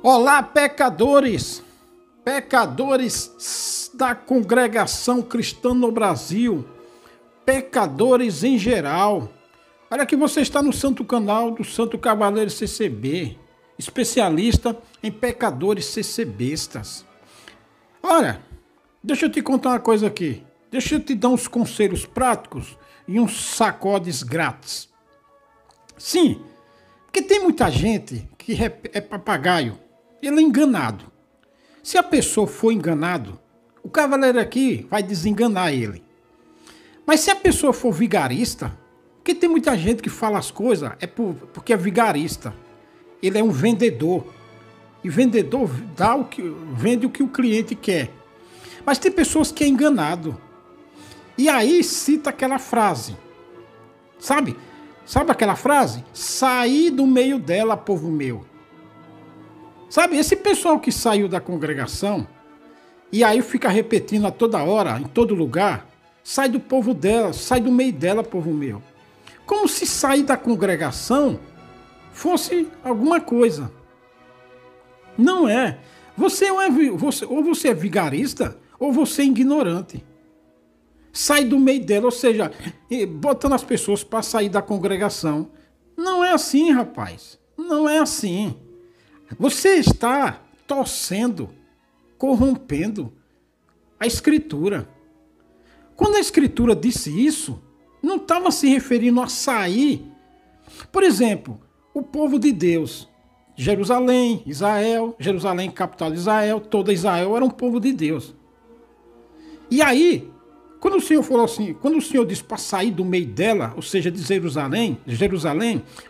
Olá, pecadores, pecadores da congregação cristã no Brasil, pecadores em geral. Olha que você está no santo canal do Santo Cavaleiro CCB, especialista em pecadores CCBistas. Olha, deixa eu te contar uma coisa aqui. Deixa eu te dar uns conselhos práticos e uns sacodes grátis. Sim, porque tem muita gente que é papagaio. Ele é enganado. Se a pessoa for enganado, o cavaleiro aqui vai desenganar ele. Mas se a pessoa for vigarista, porque tem muita gente que fala as coisas, porque é vigarista. Ele é um vendedor. E vendedor vende o que o cliente quer. Mas tem pessoas que é enganado. E aí cita aquela frase. Sabe? Sabe aquela frase? Saí do meio dela, povo meu. Sabe, esse pessoal que saiu da congregação e aí fica repetindo a toda hora, em todo lugar, sai do povo dela, sai do meio dela, povo meu. Como se sair da congregação fosse alguma coisa. Não é. Ou você é vigarista ou você é ignorante. Sai do meio dela, ou seja, botando as pessoas para sair da congregação. Não é assim, rapaz. Não é assim. Você está torcendo, corrompendo a Escritura. Quando a Escritura disse isso, não estava se referindo a sair. Por exemplo, o povo de Deus, Jerusalém, Israel, Jerusalém, capital de Israel, toda Israel era um povo de Deus. E aí, quando o Senhor falou assim, quando o Senhor disse para sair do meio dela, ou seja, de Jerusalém,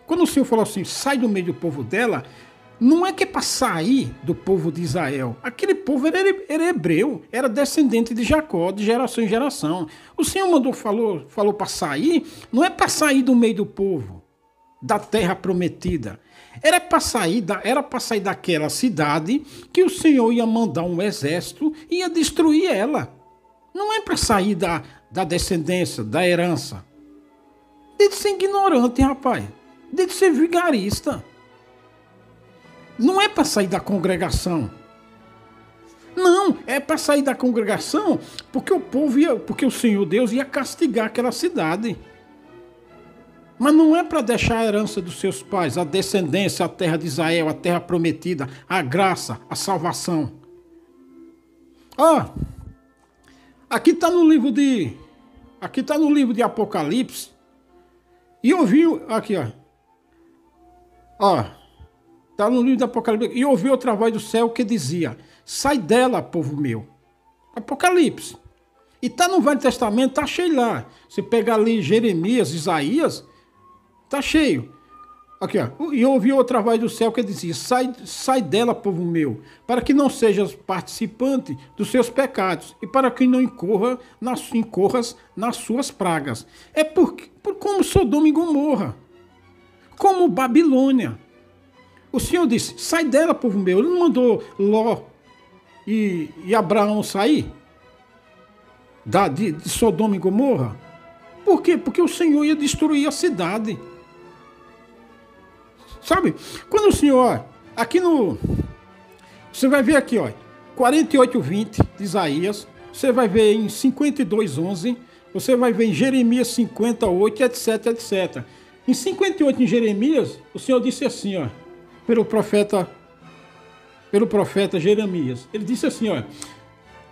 quando o Senhor falou assim, sai do meio do povo dela, não é que é para sair do povo de Israel. Aquele povo era hebreu, era descendente de Jacó, de geração em geração. O Senhor falou para sair, não é para sair do meio do povo, da terra prometida. Era para sair daquela cidade que o Senhor ia mandar um exército e ia destruir ela. Não é para sair da descendência, da herança. Deixa de ser ignorante, rapaz. Deixa de ser vigarista. Não é para sair da congregação. Não, é para sair da congregação porque o Senhor Deus ia castigar aquela cidade. Mas não é para deixar a herança dos seus pais, a descendência, a terra de Israel, a terra prometida, a graça, a salvação. Aqui está no livro de Apocalipse. E ouviu aqui, está no livro de Apocalipse. E ouvi outra voz do céu que dizia: sai dela, povo meu. Apocalipse. E está no Velho Testamento, está cheio lá. Você pega ali Jeremias, Isaías, está cheio. Aqui, e ouvi outra voz do céu que dizia: sai dela, povo meu, para que não sejas participante dos seus pecados e para que não incorras nas suas pragas. É por como Sodoma e Gomorra, como Babilônia. O Senhor disse: sai dela, povo meu. Ele não mandou Ló e Abraão sair de Sodoma e Gomorra? Por quê? Porque o Senhor ia destruir a cidade. Sabe? Quando o Senhor, você vai ver aqui, 48:20 de Isaías, você vai ver em 52:11, você vai ver em Jeremias 50:8, etc, etc. Em 58 em Jeremias, o Senhor disse assim, pelo profeta Jeremias. Ele disse assim,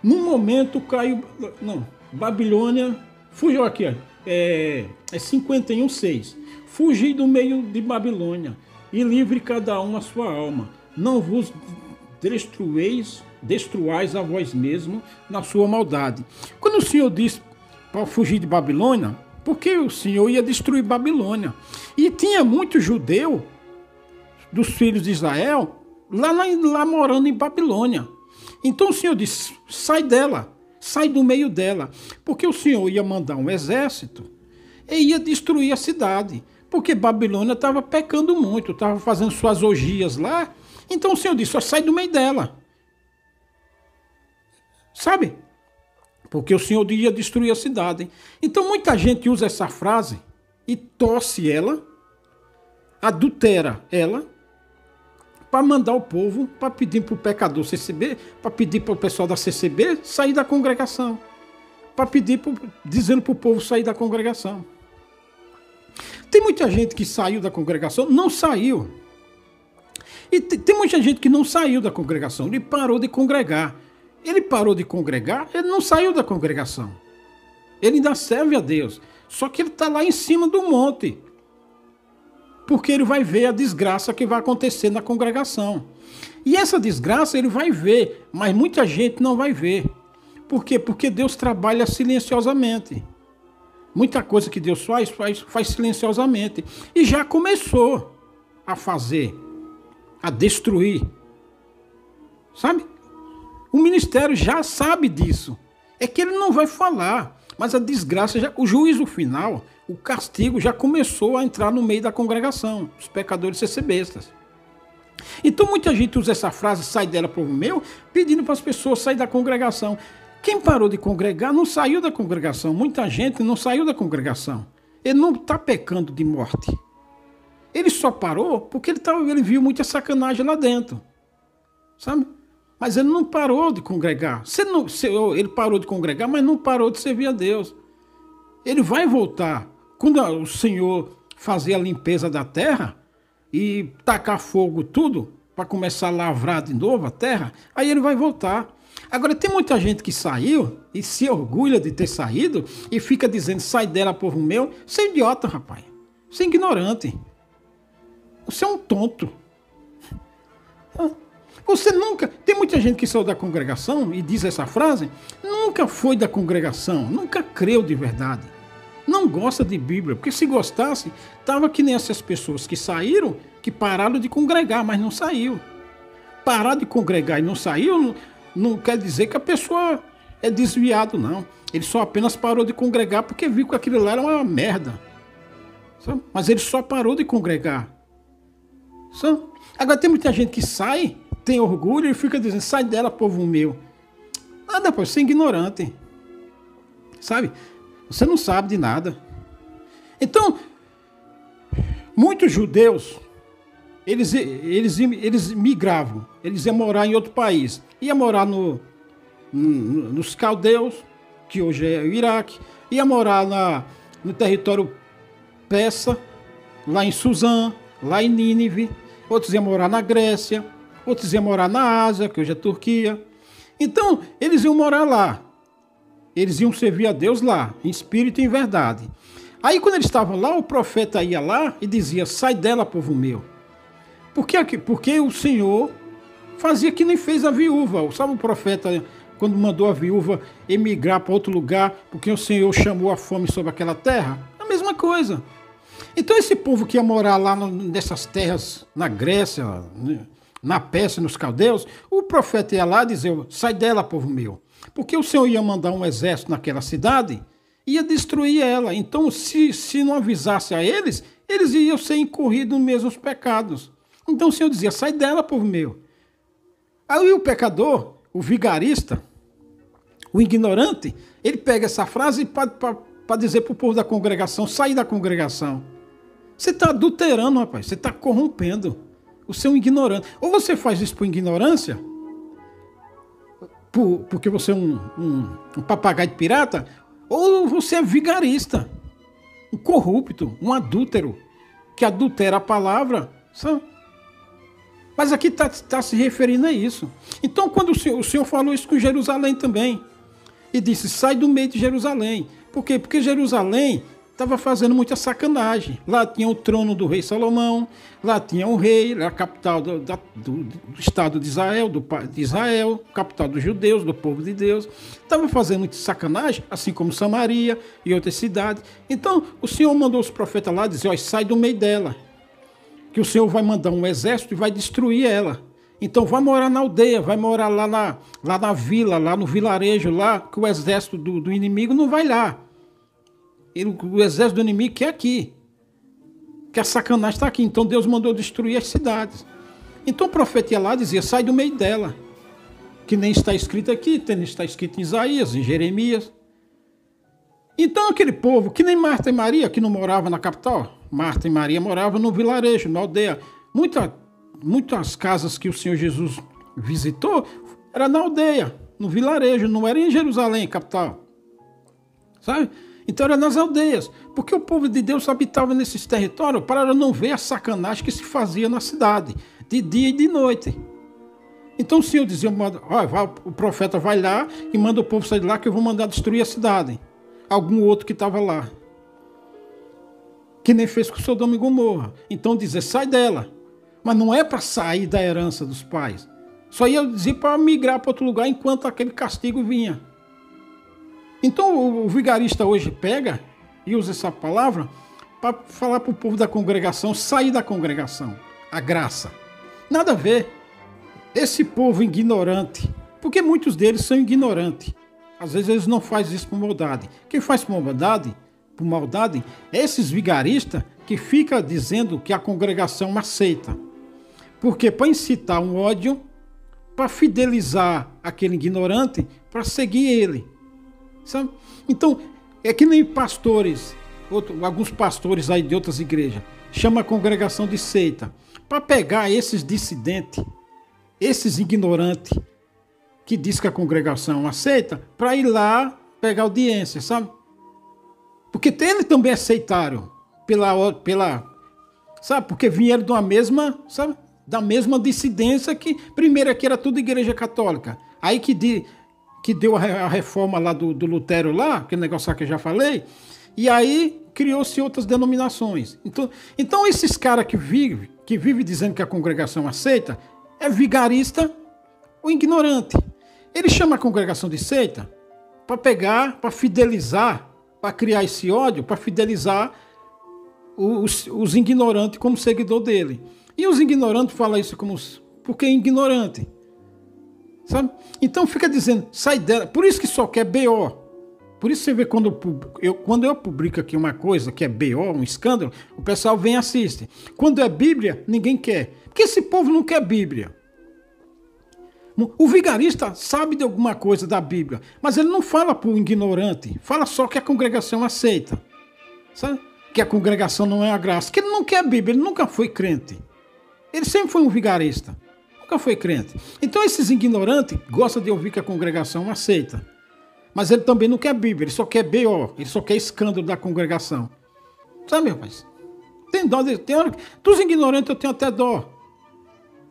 num momento caiu, Babilônia, fugiu aqui, é 51:6. Fugi do meio de Babilônia e livre cada um a sua alma. Não vos destruais a vós mesmo na sua maldade. Quando o Senhor disse para fugir de Babilônia, porque o Senhor ia destruir Babilônia. E tinha muito judeu dos filhos de Israel lá morando em Babilônia. Então o Senhor disse: sai dela, sai do meio dela, porque o Senhor ia mandar um exército e ia destruir a cidade. Porque Babilônia estava pecando muito, estava fazendo suas orgias lá. Então o Senhor disse: só sai do meio dela. Sabe? Porque o Senhor ia destruir a cidade. Então muita gente usa essa frase e torce ela, adultera ela, para mandar o povo, para pedir para o pecador CCB, para pedir para o pessoal da CCB sair da congregação, para pedir, dizendo para o povo sair da congregação. Tem muita gente que saiu da congregação, não saiu. E tem muita gente que não saiu da congregação, ele parou de congregar. Ele parou de congregar, ele não saiu da congregação. Ele ainda serve a Deus, só que ele está lá em cima do monte, porque ele vai ver a desgraça que vai acontecer na congregação. E essa desgraça ele vai ver, mas muita gente não vai ver. Por quê? Porque Deus trabalha silenciosamente. Muita coisa que Deus faz silenciosamente. E já começou a fazer, a destruir. Sabe? O ministério já sabe disso. É que ele não vai falar. Mas a desgraça, o juízo final, o castigo já começou a entrar no meio da congregação, os pecadores CCBistas. Então muita gente usa essa frase, sai dela, povo meu, pedindo para as pessoas sair da congregação. Quem parou de congregar não saiu da congregação. Muita gente não saiu da congregação. Ele não está pecando de morte. Ele só parou porque ele viu muita sacanagem lá dentro. Sabe? Mas ele não parou de congregar. Ele parou de congregar, mas não parou de servir a Deus. Ele vai voltar. Quando o Senhor fazer a limpeza da terra e tacar fogo tudo, para começar a lavrar de novo a terra, aí ele vai voltar. Agora, tem muita gente que saiu e se orgulha de ter saído e fica dizendo, sai dela, povo meu. Você é idiota, rapaz. Você é ignorante. Você é um tonto. Você nunca... Tem muita gente que saiu da congregação e diz essa frase, nunca foi da congregação, nunca creu de verdade. Não gosta de Bíblia, porque se gostasse, estava que nem essas pessoas que saíram, que pararam de congregar, mas não saiu. Parar de congregar e não saiu, não quer dizer que a pessoa é desviado, não. Ele só apenas parou de congregar porque viu que aquilo lá era uma merda. Sabe? Mas ele só parou de congregar. Sabe? Agora tem muita gente que sai, tem orgulho e fica dizendo, sai dela, povo meu. Nada, pô, você é ignorante. Sabe? Você não sabe de nada. Então, muitos judeus, eles migravam, eles iam morar em outro país. Ia morar nos caldeus, que hoje é o Iraque, ia morar no território persa, lá em Suzã, lá em Nínive. Outros iam morar na Grécia, outros iam morar na Ásia, que hoje é Turquia. Então, eles iam morar lá. Eles iam servir a Deus lá, em espírito e em verdade. Aí, quando eles estavam lá, o profeta ia lá e dizia, sai dela, povo meu. Porque o Senhor fazia que nem fez a viúva. Sabe o profeta, quando mandou a viúva emigrar para outro lugar, porque o Senhor chamou a fome sobre aquela terra? A mesma coisa. Então, esse povo que ia morar lá nessas terras, na Grécia, na Pérsia, nos caldeus, o profeta ia lá e dizia, sai dela, povo meu. Porque o Senhor ia mandar um exército naquela cidade, ia destruir ela. Então, se não avisasse a eles, eles iam ser incorridos nos mesmos pecados. Então o Senhor dizia, sai dela, povo meu. Aí o pecador, o vigarista, o ignorante, ele pega essa frase para dizer para o povo da congregação, sair da congregação. Você está adulterando, rapaz, você está corrompendo. Você é um ignorante. Ou você faz isso por ignorância, porque você é um papagaio de pirata, ou você é vigarista, um corrupto, um adúltero, que adultera a palavra. Sabe? Mas aqui está se referindo a isso. Então, quando o Senhor falou isso com Jerusalém também, e disse, sai do meio de Jerusalém. Por quê? Porque Jerusalém estava fazendo muita sacanagem. Lá tinha o trono do rei Salomão, lá tinha o rei, era a capital do Estado de Israel, capital dos judeus, do povo de Deus. Estava fazendo muita sacanagem, assim como Samaria e outras cidades. Então, o Senhor mandou os profetas lá dizer, sai do meio dela, que o Senhor vai mandar um exército e vai destruir ela. Então vai morar na aldeia, vai morar lá na vila, lá no vilarejo, lá que o exército do inimigo não vai lá. O exército do inimigo que é aqui. Que a sacanagem está aqui. Então Deus mandou destruir as cidades. Então o profeta ia lá e dizia, sai do meio dela. Que nem está escrito aqui, nem está escrito em Isaías, em Jeremias. Então aquele povo, que nem Marta e Maria, que não morava na capital. Marta e Maria moravam no vilarejo, na aldeia. muitas casas que o Senhor Jesus visitou, era na aldeia, no vilarejo, não era em Jerusalém, capital. Sabe? Então era nas aldeias, porque o povo de Deus habitava nesses territórios para não ver a sacanagem que se fazia na cidade, de dia e de noite. Então o Senhor dizia, o profeta vai lá e manda o povo sair de lá que eu vou mandar destruir a cidade. Algum outro que estava lá. Que nem fez com Sodoma e Gomorra. Então dizer, sai dela. Mas não é para sair da herança dos pais. Só ia dizer para migrar para outro lugar enquanto aquele castigo vinha. Então o vigarista hoje pega e usa essa palavra para falar para o povo da congregação sair da congregação. A graça. Nada a ver. Esse povo ignorante, porque muitos deles são ignorantes. Às vezes eles não fazem isso por maldade. Quem faz por maldade é esses vigaristas que ficam dizendo que a congregação aceita. Porque para incitar um ódio, para fidelizar aquele ignorante, para seguir ele. Sabe? Então, é que nem pastores, alguns pastores aí de outras igrejas, chamam a congregação de seita, para pegar esses dissidentes, esses ignorantes, que diz que a congregação aceita, para ir lá pegar audiência, sabe? Porque eles também aceitaram, sabe? Porque vieram de uma mesma, sabe? Da mesma dissidência que, primeiro aqui era tudo igreja católica, aí que deu a reforma lá do Lutero lá, aquele negócio lá que eu já falei, e aí criou-se outras denominações. Então esses caras que vivem dizendo que a congregação aceita, é vigarista ou ignorante. Ele chama a congregação de seita para pegar, para fidelizar, para criar esse ódio, para fidelizar os ignorantes como seguidor dele. E os ignorantes falam isso porque é ignorante. Sabe? Então fica dizendo, sai dela. Por isso que só quer BO. Por isso você vê quando eu publico aqui uma coisa que é BO, um escândalo, o pessoal vem e assiste. Quando é Bíblia, ninguém quer. Porque esse povo não quer Bíblia. O vigarista sabe de alguma coisa da Bíblia, mas ele não fala para o ignorante, fala só que a congregação aceita. Sabe? Que a congregação não é a graça. Que ele não quer a Bíblia, ele nunca foi crente. Ele sempre foi um vigarista. Nunca foi crente. Então esses ignorantes gostam de ouvir que a congregação aceita. Mas ele também não quer Bíblia, ele só quer BO, ele só quer escândalo da congregação. Sabe, meu pai? Tem dó, dos ignorantes eu tenho até dó.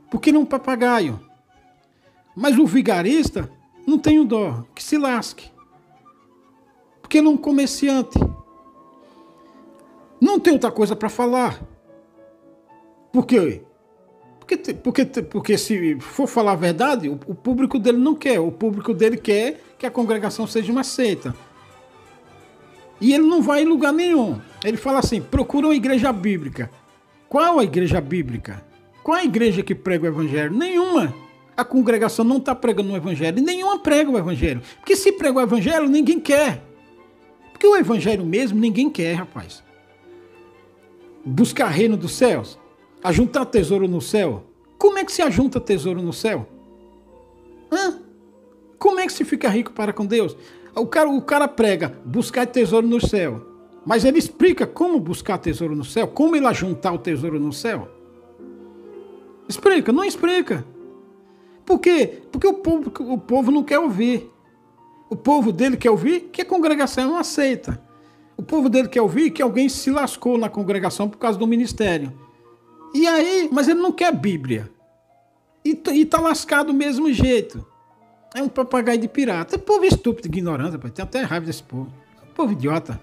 Porque não é um papagaio. Mas o vigarista não tem dó, que se lasque. Porque ele é um comerciante. Não tem outra coisa para falar. Por quê? Porque se for falar a verdade, o público dele não quer. O público dele quer que a congregação seja uma seita. E ele não vai em lugar nenhum. Ele fala assim, procura uma igreja bíblica. Qual a igreja bíblica? Qual a igreja que prega o evangelho? Nenhuma. A congregação não está pregando o evangelho. E nenhuma prega o evangelho. Porque se prega o evangelho, ninguém quer. Porque o evangelho mesmo, ninguém quer, rapaz. Buscar reino dos céus. Ajuntar tesouro no céu. Como é que se ajunta tesouro no céu? Como é que se fica rico para com Deus? O cara prega buscar tesouro no céu. Mas ele explica como buscar tesouro no céu. Como ele ajuntar o tesouro no céu. Explica? Não explica. Por quê? Porque o povo não quer ouvir. O povo dele quer ouvir que a congregação não aceita. O povo dele quer ouvir que alguém se lascou na congregação por causa do ministério. E aí, mas ele não quer Bíblia. E tá lascado do mesmo jeito. É um papagaio de pirata. É povo estúpido, ignorante, rapaz. Tem até raiva desse povo. Povo idiota.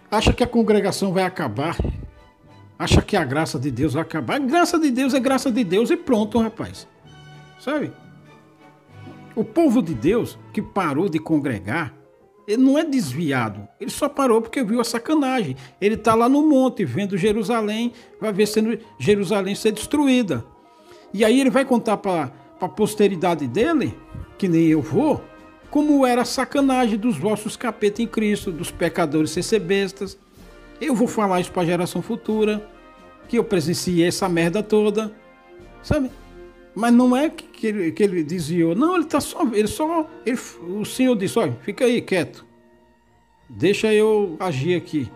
Acha que a congregação vai acabar. Acha que a graça de Deus vai acabar. A graça de Deus é graça de Deus e pronto, rapaz. Sabe? O povo de Deus que parou de congregar, ele não é desviado. Ele só parou porque viu a sacanagem. Ele está lá no monte, vendo Jerusalém, vai ver Jerusalém ser destruída. E aí ele vai contar para a posteridade dele, que nem eu vou, como era a sacanagem dos vossos capetas em Cristo, dos pecadores ser bestas. Eu vou falar isso para a geração futura, que eu presenciei essa merda toda, sabe? Mas não é que ele desviou, não, o Senhor disse, olha, fica aí quieto, deixa eu agir aqui.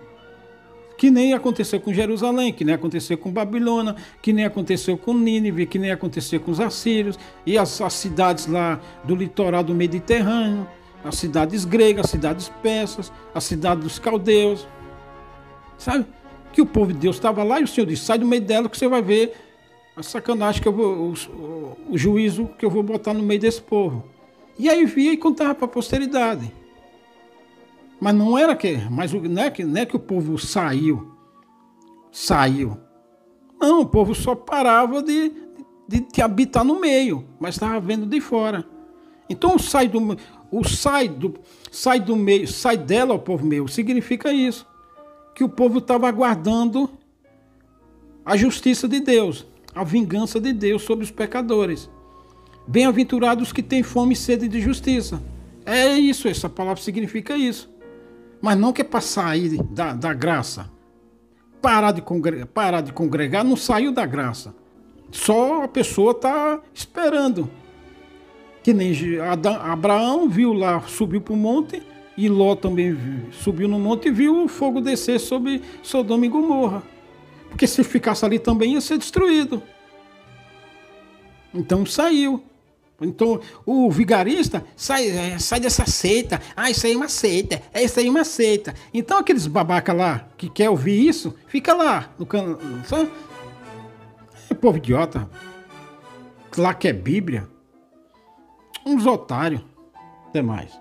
Que nem aconteceu com Jerusalém, que nem aconteceu com Babilônia, que nem aconteceu com Nínive, que nem aconteceu com os assírios, e as cidades lá do litoral do Mediterrâneo, as cidades gregas, as cidades persas, a cidade dos caldeus. Sabe? Que o povo de Deus estava lá e o Senhor disse, sai do meio dela que você vai ver a sacanagem que eu vou, o juízo que eu vou botar no meio desse povo. E aí via e contava para a posteridade. Mas não era que, não é que o povo saiu. Não, o povo só parava de habitar no meio, mas estava vendo de fora. Então sai do meio, sai dela o povo meu, significa isso. Que o povo estava aguardando a justiça de Deus, a vingança de Deus sobre os pecadores. Bem-aventurados que têm fome e sede de justiça. É isso, essa palavra significa isso. Mas não que é para sair da graça. Parar de congregar não saiu da graça. Só a pessoa está esperando. Que nem Abraão viu lá, subiu para o monte, e Ló também subiu no monte e viu o fogo descer sobre Sodoma e Gomorra. Porque se ficasse ali também ia ser destruído. Então saiu. Então o vigarista sai dessa seita. Ah, isso aí é uma seita. Isso aí é uma seita. Então aqueles babaca lá que quer ouvir isso, fica lá no canal. É povo idiota. Lá que é Bíblia. Uns otários. Até mais.